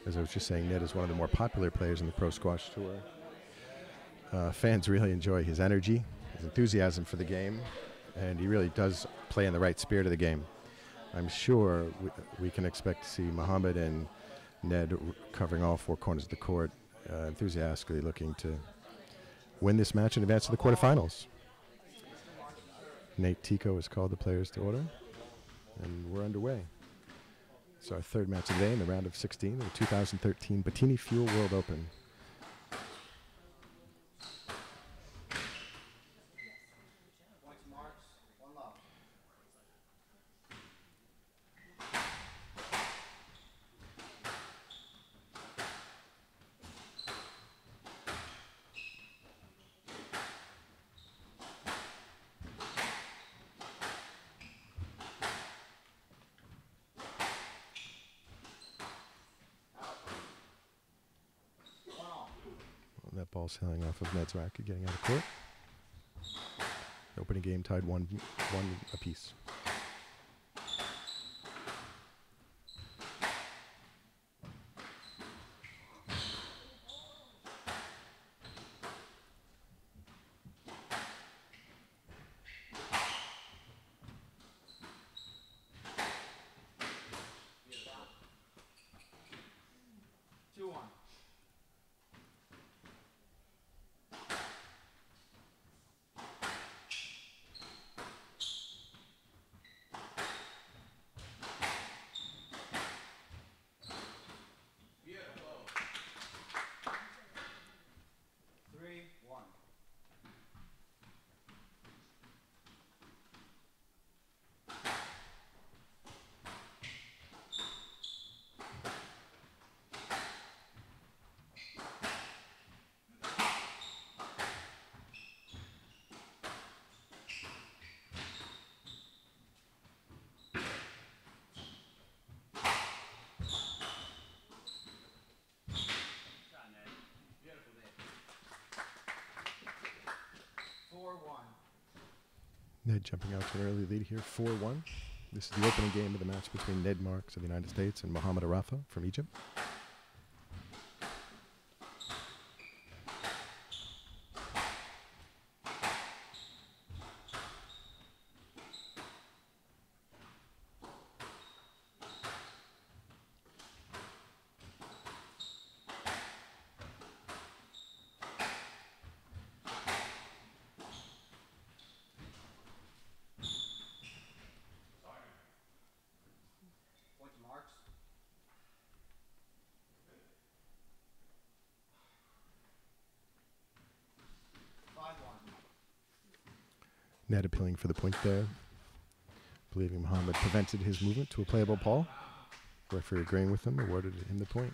As I was just saying, Ned is one of the more popular players in the Pro Squash Tour. Fans really enjoy his energy, his enthusiasm for the game, and he really does play in the right spirit of the game. I'm sure we can expect to see Mohamed and Ned covering all four corners of the court, enthusiastically looking to win this match and advance to the quarterfinals. Nate Tico has called the players to order, and we're underway. It's our third match of the day in the round of 16 of the 2013 Bottini Fuel World Open. That ball sailing off of Ned's racket, getting out of court. The opening game tied 1-1 apiece. Ned jumping out to an early lead here, 4-1. This is the opening game of the match between Ned Marks of the United States and Mohamed Arafa from Egypt. Ned appealing for the point there, believing Mohamed prevented his movement to a playable ball. Referee agreeing with him, awarded him the point.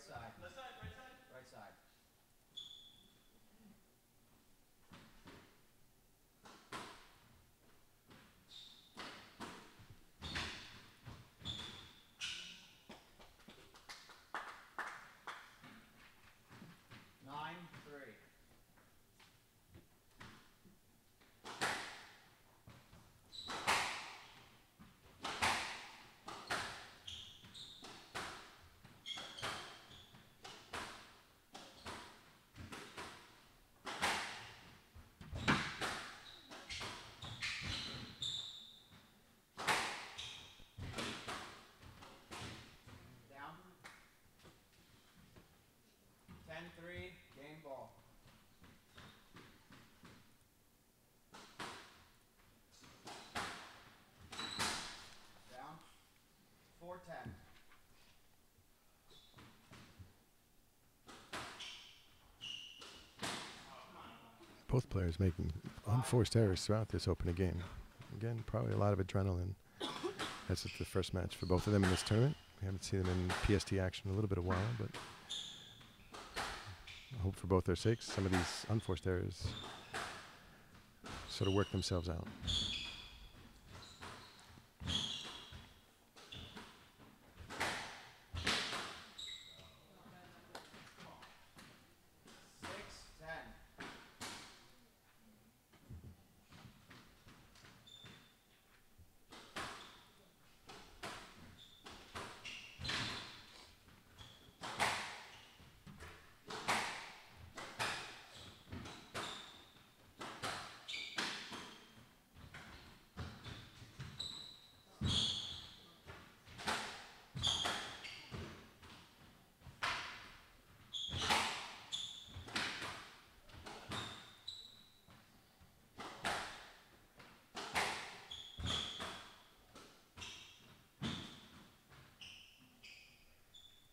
side. Left side, right side? Right side. Down. 10-3, game ball. Down. 4-10. Both players making unforced errors throughout this opening game. Again, probably a lot of adrenaline. As it's the first match for both of them in this tournament. We haven't seen them in PST action in a little bit of while, but I hope for both their sakes some of these unforced errors sort of work themselves out.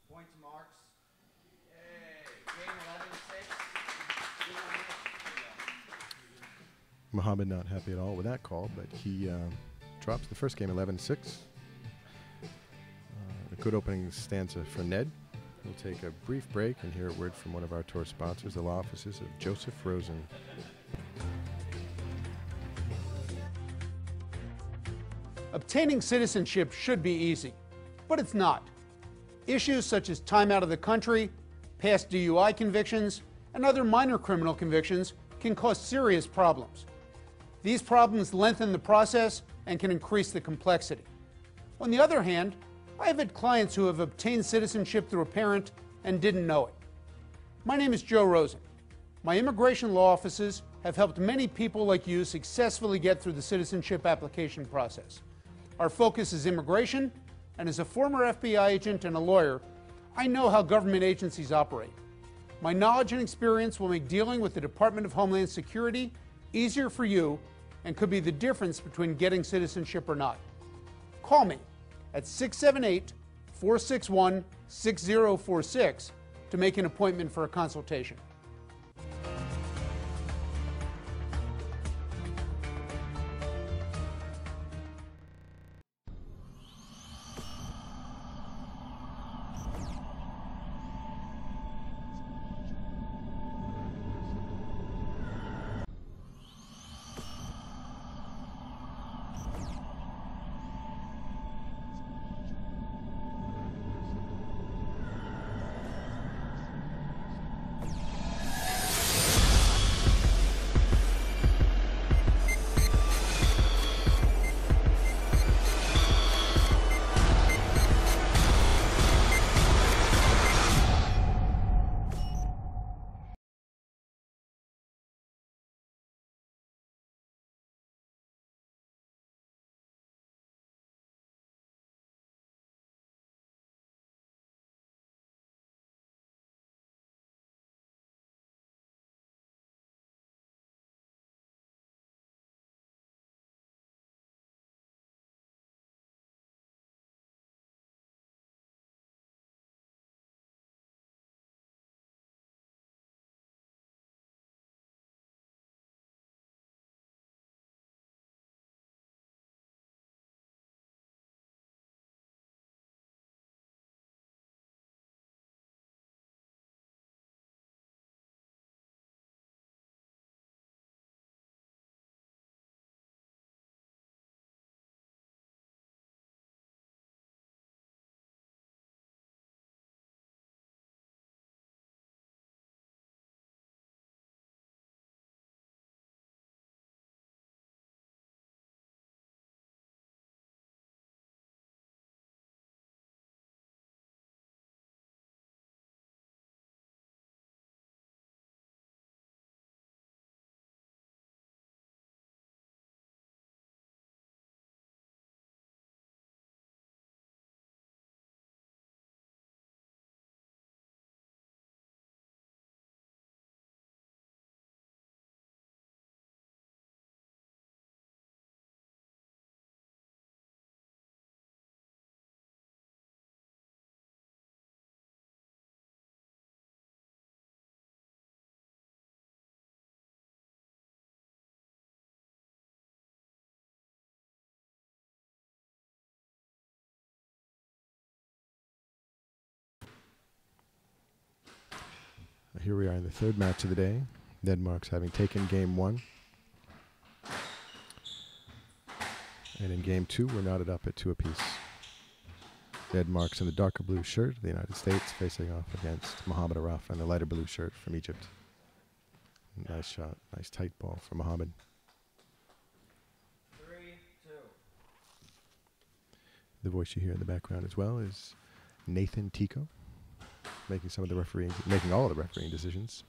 Point to marks. Yay. Game 11-6. Mohamed not happy at all with that call, but he drops the first game 11-6. A good opening stanza for Ned. We'll take a brief break and hear a word from one of our tour sponsors, the law offices of Joseph Rosen. Obtaining citizenship should be easy, but it's not. Issues such as time out of the country, past DUI convictions, and other minor criminal convictions can cause serious problems. These problems lengthen the process and can increase the complexity. On the other hand, I have had clients who have obtained citizenship through a parent and didn't know it. My name is Joe Rosen. My immigration law offices have helped many people like you successfully get through the citizenship application process. Our focus is immigration, and as a former FBI agent and a lawyer, I know how government agencies operate. My knowledge and experience will make dealing with the Department of Homeland Security easier for you and could be the difference between getting citizenship or not. Call me at 678-461-6046 to make an appointment for a consultation. here we are in the third match of the day. Ned Marks having taken game 1. And in game 2, we're knotted up at 2 apiece. Ned Marks in the darker blue shirt of the United States facing off against Mohamed Arafa in the lighter blue shirt from Egypt. Nice shot. Nice tight ball from Mohamed. 3-2. The voice you hear in the background as well is Nathan Tico, making some of the refereeing, making all of the refereeing decisions.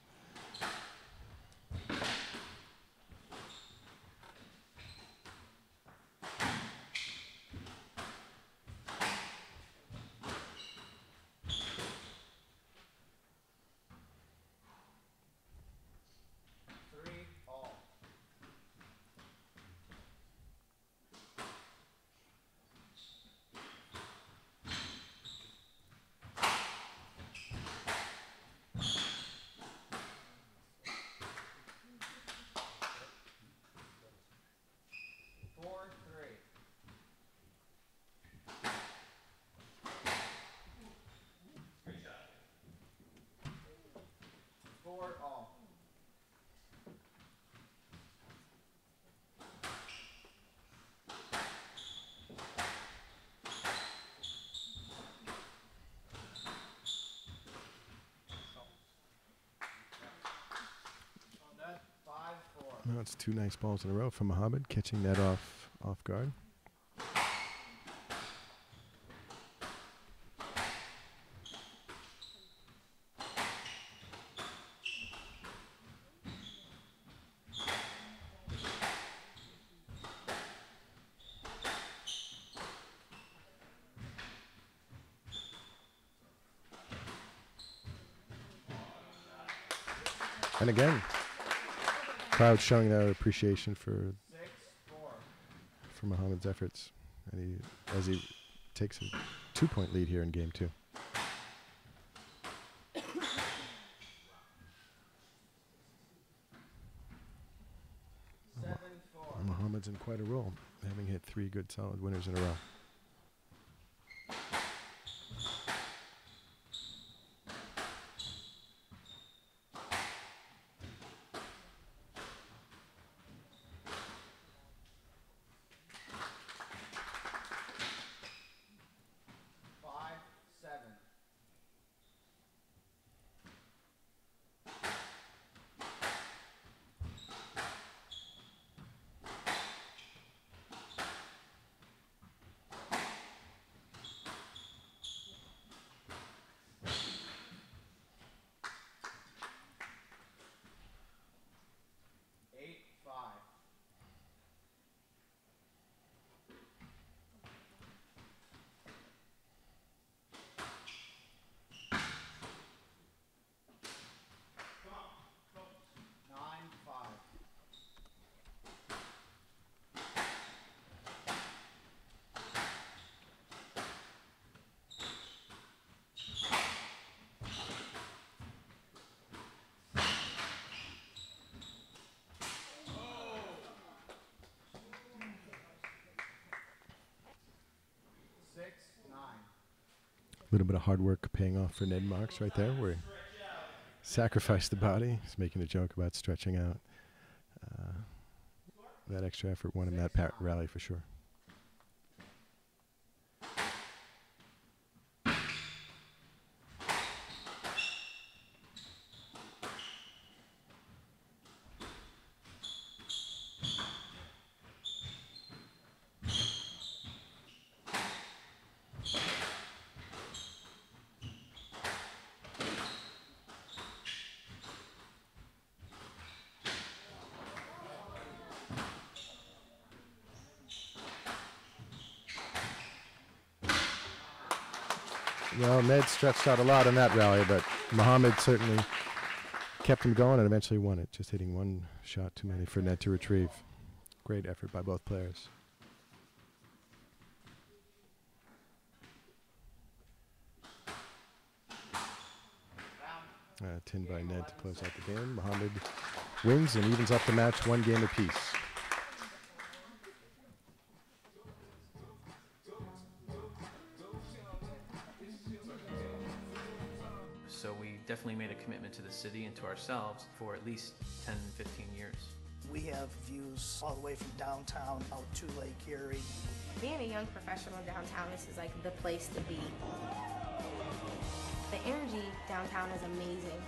Well, it's 2 nice balls in a row from Mohamed, catching that off guard. And again, crowd showing their appreciation for Mohamed's efforts, and as he takes a 2-point lead here in game 2. Mohamed's in quite a roll, having hit 3 good solid winners in a row. A little bit of hard work paying off for Ned Marks right there, where he sacrificed the body. He's making a joke about stretching out. That extra effort won him that rally for sure. Well, Ned stretched out a lot in that rally, but Mohamed certainly kept him going and eventually won it, just hitting 1 shot too many for Ned to retrieve. Great effort by both players. Tin by Ned to close out the game. Mohamed wins and evens up the match 1 game apiece. So we definitely made a commitment to the city and to ourselves for at least 10, 15 years. We have views all the way from downtown out to Lake Erie. Being a young professional downtown, this is like the place to be. The energy downtown is amazing.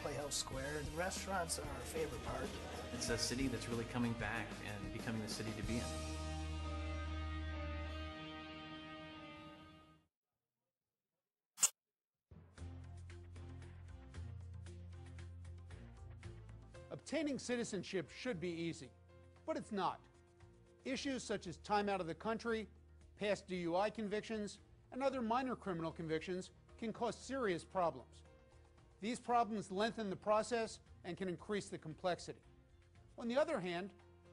Playhouse Square, the restaurants are our favorite part. It's a city that's really coming back and becoming the city to be in. Obtaining citizenship should be easy, but it's not. Issues such as time out of the country, past DUI convictions, and other minor criminal convictions can cause serious problems. These problems lengthen the process and can increase the complexity. On the other hand,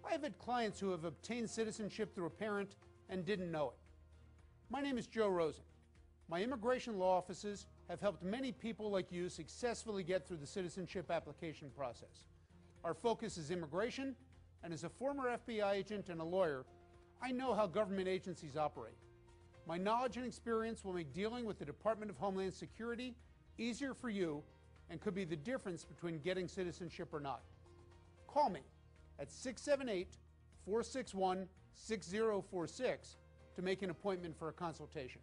I have had clients who have obtained citizenship through a parent and didn't know it. My name is Joe Rosen. My immigration law offices have helped many people like you successfully get through the citizenship application process. Our focus is immigration, and as a former FBI agent and a lawyer, I know how government agencies operate. My knowledge and experience will make dealing with the Department of Homeland Security easier for you and could be the difference between getting citizenship or not. Call me at 678-461-6046 to make an appointment for a consultation.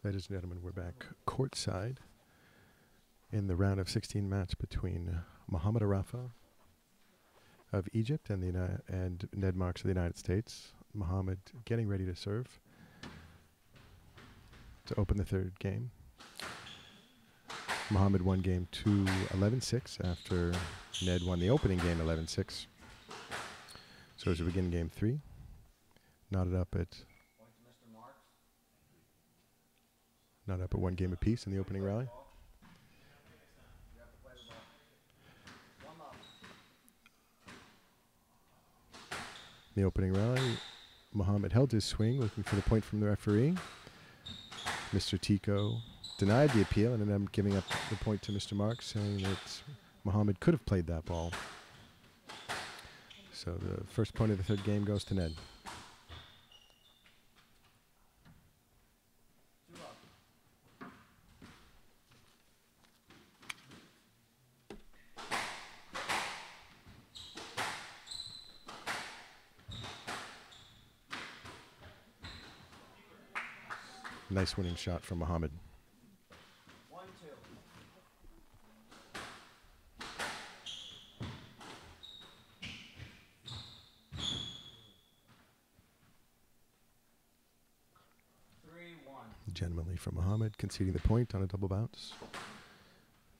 Ladies and gentlemen, we're back courtside in the round of 16 match between Mohamed Arafa of Egypt and Ned Marks of the United States. Mohamed getting ready to serve to open the third game. Mohamed won game 2 11-6 after Ned won the opening game 11-6. So as we begin game 3, knotted up at one game apiece in the opening rally. In the opening rally, Mohamed held his swing, looking for the point from the referee. Mr. Tico denied the appeal and ended up giving up the point to Mr. Marks, saying that Mohamed could have played that ball. So the first point of the third game goes to Ned. Nice winning shot from Mohamed. 1-2. Gentlemanly from Mohamed, conceding the point on a double bounce.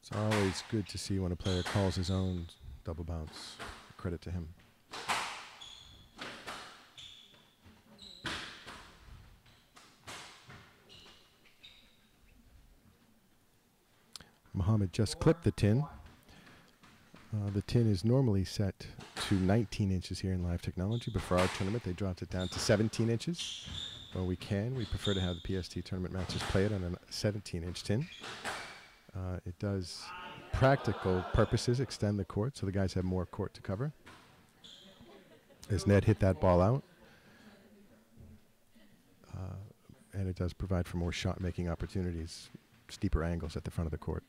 It's always good to see when a player calls his own double bounce. Credit to him. Mohamed just clipped the tin. The tin is normally set to 19 inches here in live technology, but for our tournament they dropped it down to 17 inches. When we prefer to have the PST tournament matches play it on a 17-inch tin. It does, practical purposes, extend the court, so the guys have more court to cover. As Ned hit that ball out, and it does provide for more shot-making opportunities, steeper angles at the front of the court.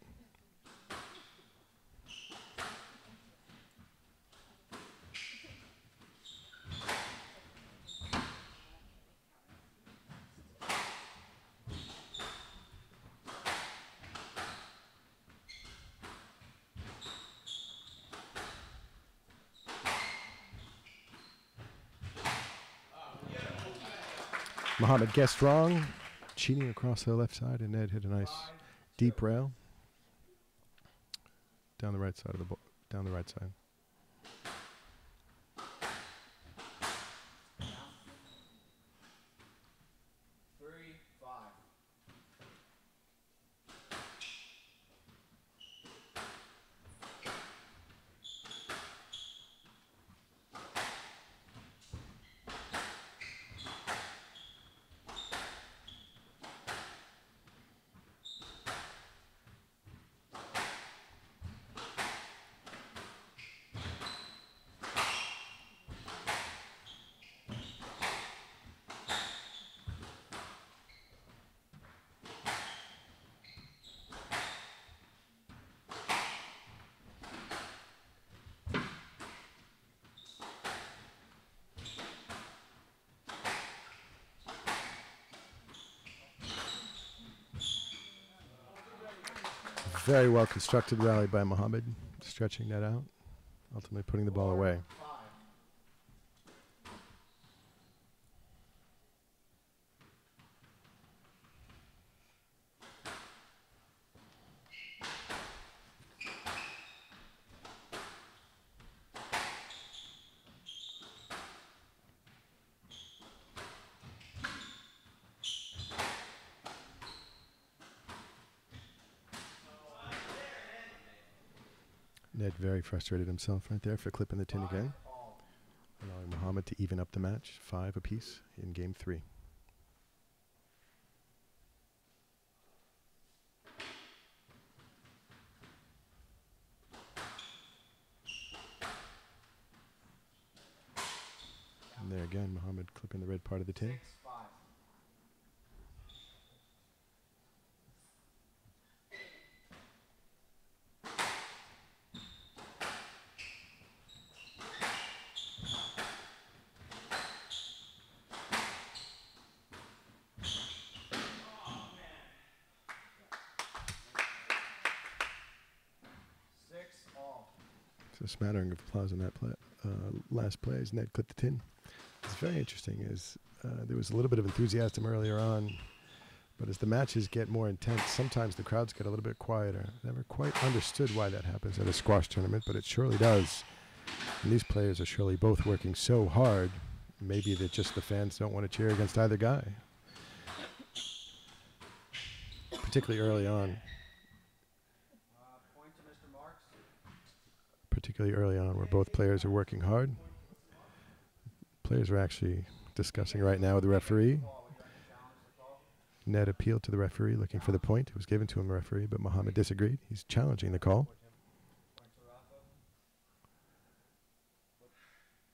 Mohamed guessed wrong, cheating across the left side, and Ned hit a nice deep rail down the right side of the ball, down the right side. very well constructed rally by Mohamed, stretching that out, ultimately putting the ball away. Ned very frustrated himself right there for clipping the tin again, allowing Mohamed to even up the match, 5 apiece in game 3. And there again, Mohamed clipping the red part of the tin. 6-all. So a smattering of applause on that last play as Ned clipped the tin. It's very interesting as there was a little bit of enthusiasm earlier on, but as the matches get more intense, sometimes the crowds get a little bit quieter. Never quite understood why that happens at a squash tournament, but it surely does. And these players are surely both working so hard, maybe that just the fans don't want to cheer against either guy. Particularly early on. Point to Mr. Marks. Particularly early on where both players are working hard. Players are actually discussing right now with the referee. Ned appealed to the referee looking for the point. It was given to him, the referee, but Mohamed disagreed. He's challenging the call.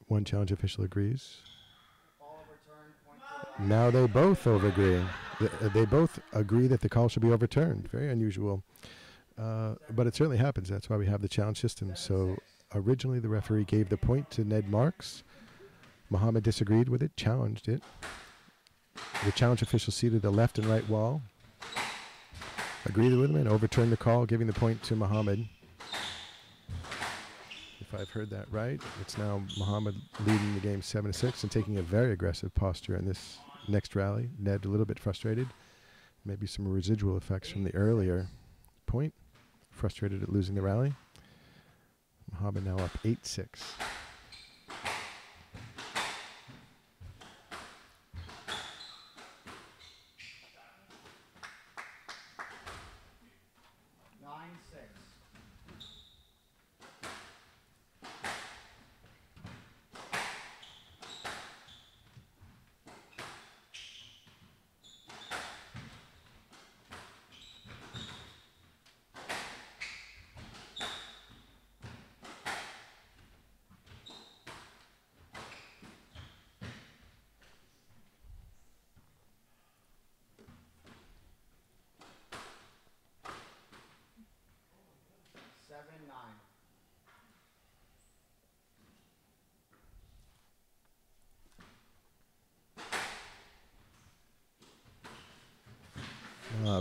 One challenge official agrees. Now they both agree. They both agree that the call should be overturned. Very unusual. But it certainly happens. That's why we have the challenge system. So originally the referee gave the point to Ned Marks. Mohamed disagreed with it, challenged it. The challenge official seated at the left and right wall agreed with him and overturned the call, giving the point to Mohamed. If I've heard that right, it's now Mohamed leading the game 7-6 and taking a very aggressive posture in this next rally. Ned a little bit frustrated. Maybe some residual effects from the earlier point. Frustrated at losing the rally. Mohamed now up 8-6.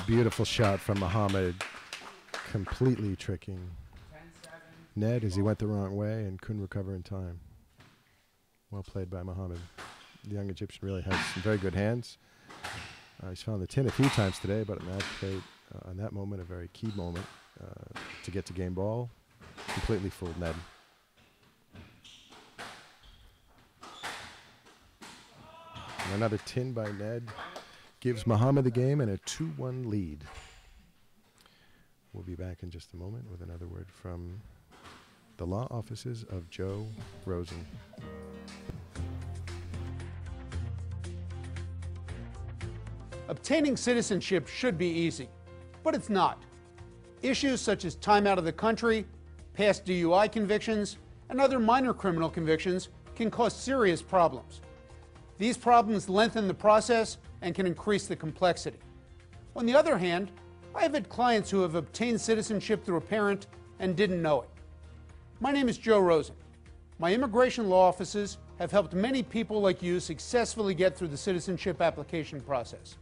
Beautiful shot from Mohamed, completely tricking Ned as he went the wrong way and couldn't recover in time. Well played by Mohamed. The young Egyptian really has some very good hands. He's found the tin a few times today, but on that moment, a very key moment to get to game ball, completely fooled Ned. And another tin by Ned gives Mohamed the game and a 2-1 lead. We'll be back in just a moment with another word from the law offices of Joe Rosen. Obtaining citizenship should be easy, but it's not. Issues such as time out of the country, past DUI convictions, and other minor criminal convictions can cause serious problems. These problems lengthen the process and can increase the complexity. On the other hand, I have had clients who have obtained citizenship through a parent and didn't know it. My name is Joe Rosen. My immigration law offices have helped many people like you successfully get through the citizenship application process.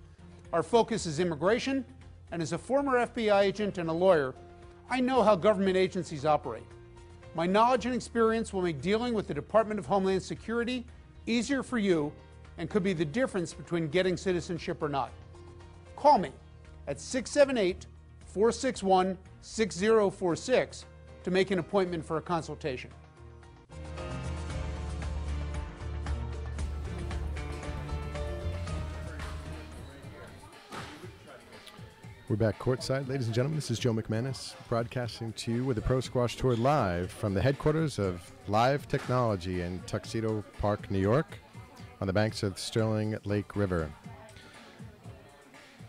Our focus is immigration, and as a former FBI agent and a lawyer, I know how government agencies operate. My knowledge and experience will make dealing with the Department of Homeland Security easier for you and could be the difference between getting citizenship or not. Call me at 678-461-6046 to make an appointment for a consultation. We're back courtside. Ladies and gentlemen, this is Joe McManus broadcasting to you with the Pro Squash Tour live from the headquarters of Live Technology in Tuxedo Park, New York, on the banks of the Sterling Lake River.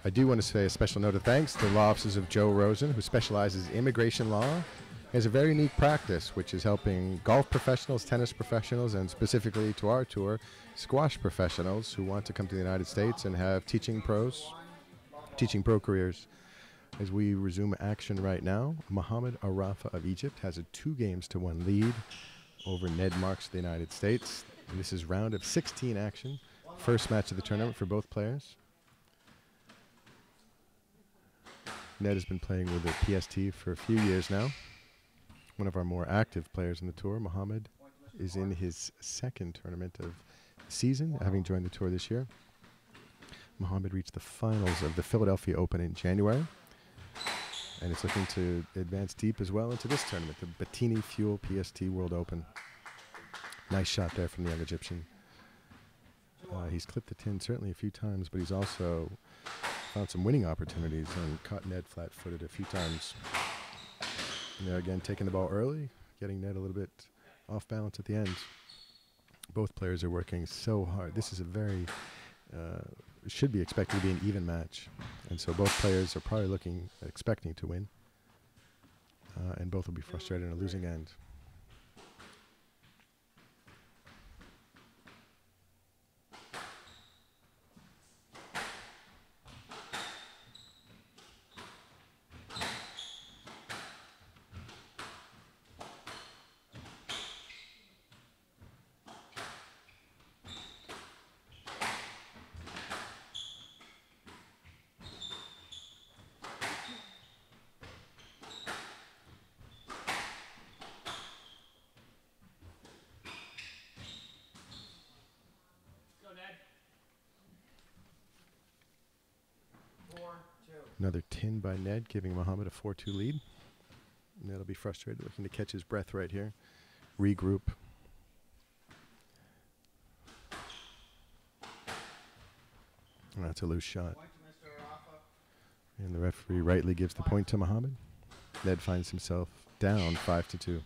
I do want to say a special note of thanks to the law offices of Joe Rosen, who specializes in immigration law. He has a very unique practice, which is helping golf professionals, tennis professionals, and specifically to our tour, squash professionals who want to come to the United States and have teaching pro careers. As we resume action right now, Mohamed Arafa of Egypt has a 2-1 lead over Ned Marks of the United States. And this is round of 16 action, first match of the tournament for both players. Ned has been playing with the PST for a few years now. One of our more active players in the tour. Mohamed is in his second tournament of the season, having joined the tour this year. Mohamed reached the finals of the Philadelphia Open in January, and is looking to advance deep as well into this tournament, the Bottini Fuel PST World Open. Nice shot there from the young Egyptian. He's clipped the tin certainly a few times, but he's also found some winning opportunities and caught Ned flat-footed a few times. And there again, taking the ball early, getting Ned a little bit off balance at the end. Both players are working so hard. This is a very should be expected to be an even match, and so both players are probably expecting to win, and both will be frustrated in a losing end. Another tin by Ned, giving Mohamed a 4-2 lead. Ned'll be frustrated, looking to catch his breath right here. Regroup. And that's a loose shot. And the referee rightly gives the point to Mohamed. Ned finds himself down 5-2.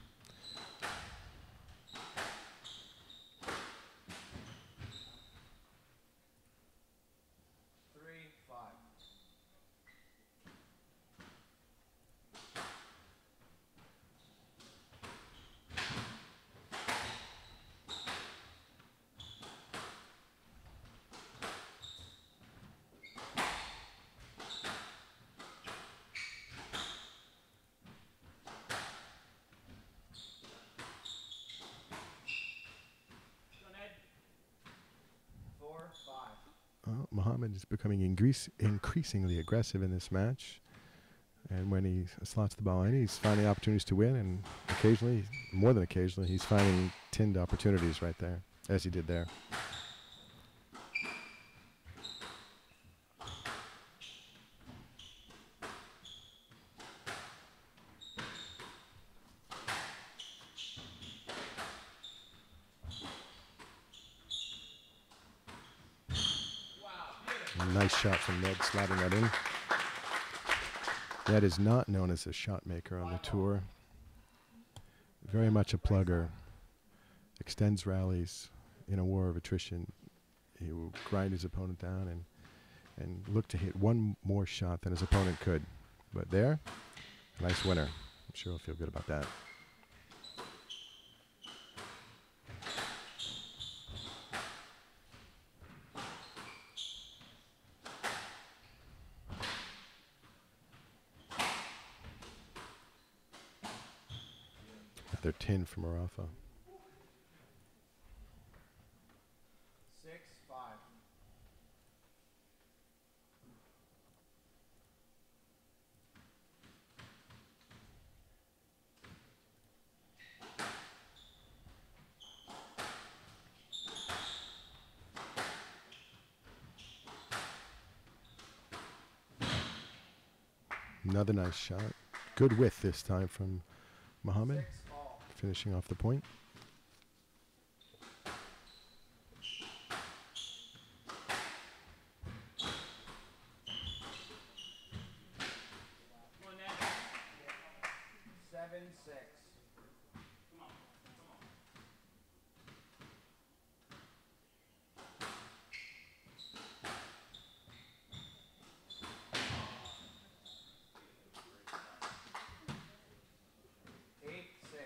Mohamed is becoming increasingly aggressive in this match, and when he slots the ball in, he's finding opportunities to win, and occasionally, more than occasionally, he's finding tinned opportunities right there, as he did there. Nice shot from Ned, sliding that in. Ned is not known as a shot maker on the tour. Very much a plugger. Extends rallies in a war of attrition. He will grind his opponent down and look to hit one more shot than his opponent could. But there, a nice winner. I'm sure he'll feel good about that. Another tin from Arafa. 6-5. Another nice shot. Good width this time from Mohamed. 6 all. Finishing off the point. Seven, 6. 8, 6.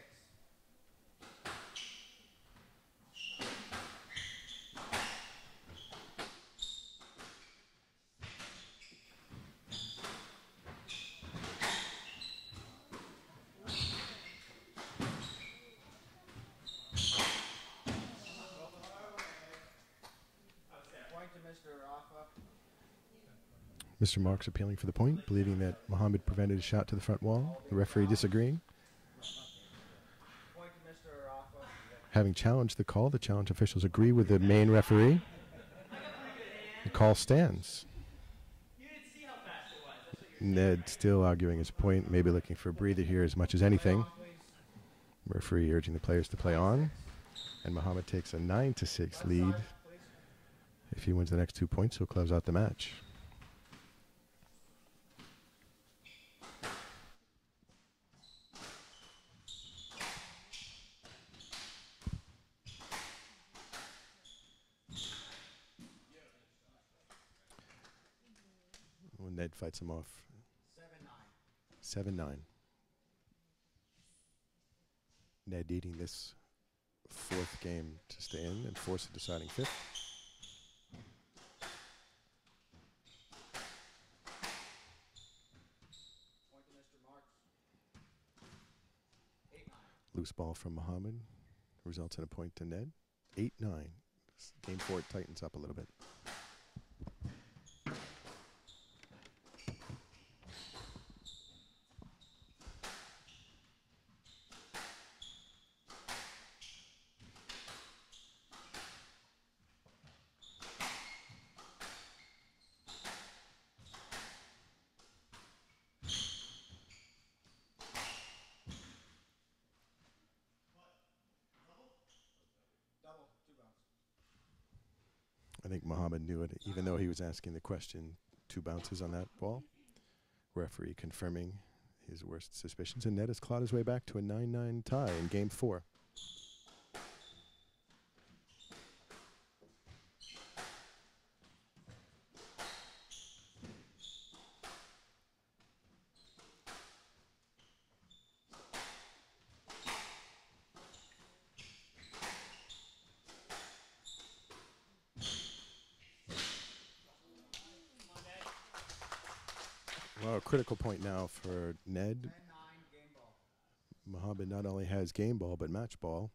Point to Mr. Arafa. Mr. Marks appealing for the point, believing that Mohamed prevented a shot to the front wall. The referee disagreeing. Point to Mr. Arafa. Having challenged the call, the challenge officials agree with the main referee. The call stands. Ned still arguing his point, maybe looking for a breather here as much as anything. Referee urging the players to play on. And Mohamed takes a 9-6 lead. If he wins the next 2 points, he'll close out the match. Well, Ned fights him off 7, 9. 7-9. Ned needing this 4th game to stay in and force a deciding 5th. Point to Mr. Marks. 8, 9. Loose ball from Mohamed results in a point to Ned. 8-9. Game 4 tightens up a little bit. Double, 2 bounce. I think Mohamed knew it, even though he was asking the question. 2 bounces on that ball. Referee confirming his worst suspicions, and Ned has clawed his way back to a 9-9 tie in Game 4. Well, a critical point now for Ned. 10, 9, game ball. Mohamed not only has game ball, but match ball.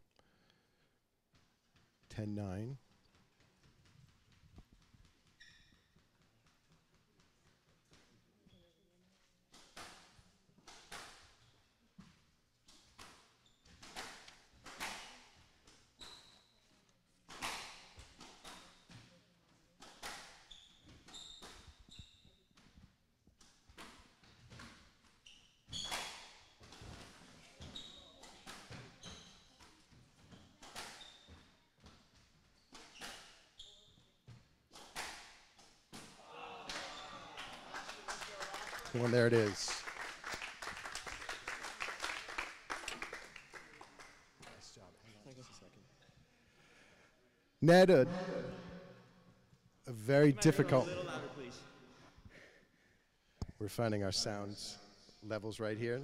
10-9. Well, there it is. Nice job. Hang on just a second. Ned, a very difficult. We're finding our sounds levels right here.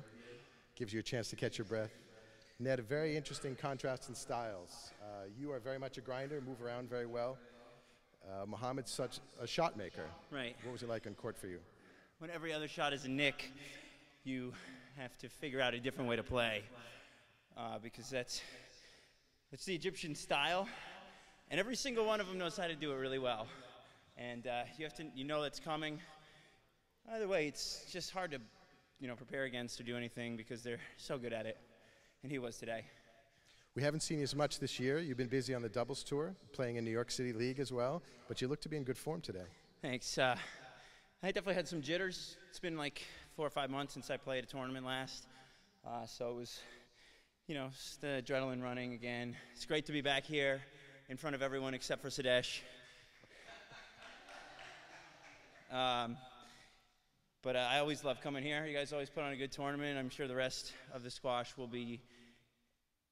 Gives you a chance to catch your breath. Ned, a very interesting contrast in styles. You are very much a grinder, move around very well. Mohamed's such a shot maker. Right. What was it like on court for you? When every other shot is a nick, you have to figure out a different way to play because that's the Egyptian style, and every single one of them knows how to do it really well. And you know it's coming. Either way, it's just hard to prepare against or do anything because they're so good at it, and he was today. We haven't seen you as much this year. You've been busy on the doubles tour, playing in New York City League as well, but you look to be in good form today. Thanks. I definitely had some jitters. It's been like 4 or 5 months since I played a tournament last. So it was, just the adrenaline running again. It's great to be back here in front of everyone except for Sadesh. But I always love coming here. You guys always put on a good tournament. I'm sure the rest of the squash will be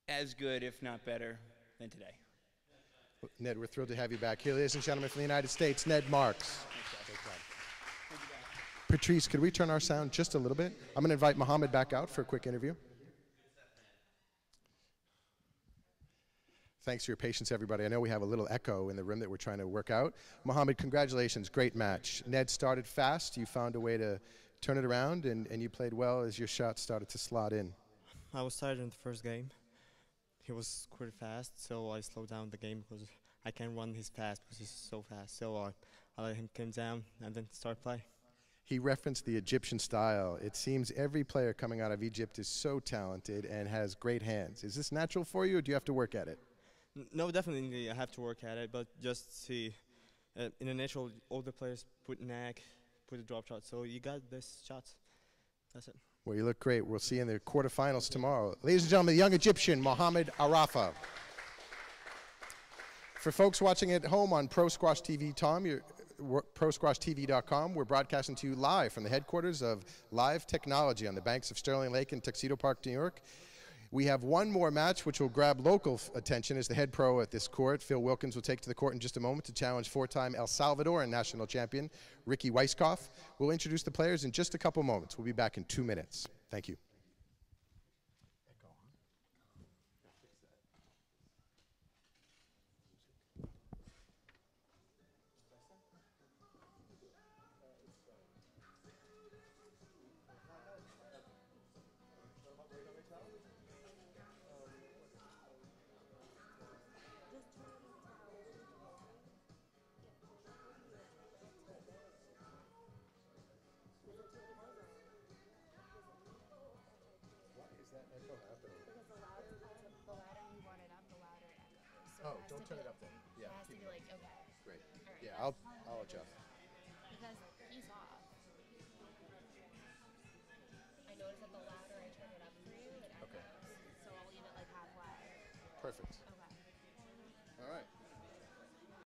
as good, if not better, than today. Ned, we're thrilled to have you back here. Ladies and gentlemen, from the United States, Ned Marks. Patrice, could we turn our sound just a little bit? I'm going to invite Mohamed back out for a quick interview. Thanks for your patience, everybody. I know we have a little echo in the room that we're trying to work out. Mohamed, congratulations. Great match. Ned started fast. You found a way to turn it around, and you played well as your shots started to slot in. I was tired in the first game. He was quite fast, so I slowed down the game because I can't run his fast because he's so fast. So I let him come down and then start play. He referenced the Egyptian style. It seems every player coming out of Egypt is so talented and has great hands. Is this natural for you, or do you have to work at it? No, definitely I have to work at it, but just see, in the natural, all the players put neck, put a drop shot, so you got this shots. That's it. Well, you look great. We'll see you in the quarterfinals tomorrow. Ladies and gentlemen, the young Egyptian, Mohamed Arafa. For folks watching at home on Pro Squash TV, ProSquashTV.com, we're broadcasting to you live from the headquarters of Live Technology on the banks of Sterling Lake in Tuxedo Park, New York. We have one more match which will grab local attention as the head pro at this court. Phil Wilkins will take to the court in just a moment to challenge four-time El Salvadoran national champion Ricky Weiskopf. We'll introduce the players in just a couple moments. We'll be back in 2 minutes. Thank you. Oh, don't turn it up then. Yeah. It has to be like, okay. Great. Right. Yeah, I'll adjust. Because he's off. I noticed that the louder I turn it up for you, it echoes. Okay. So I'll leave it like halfway. Perfect.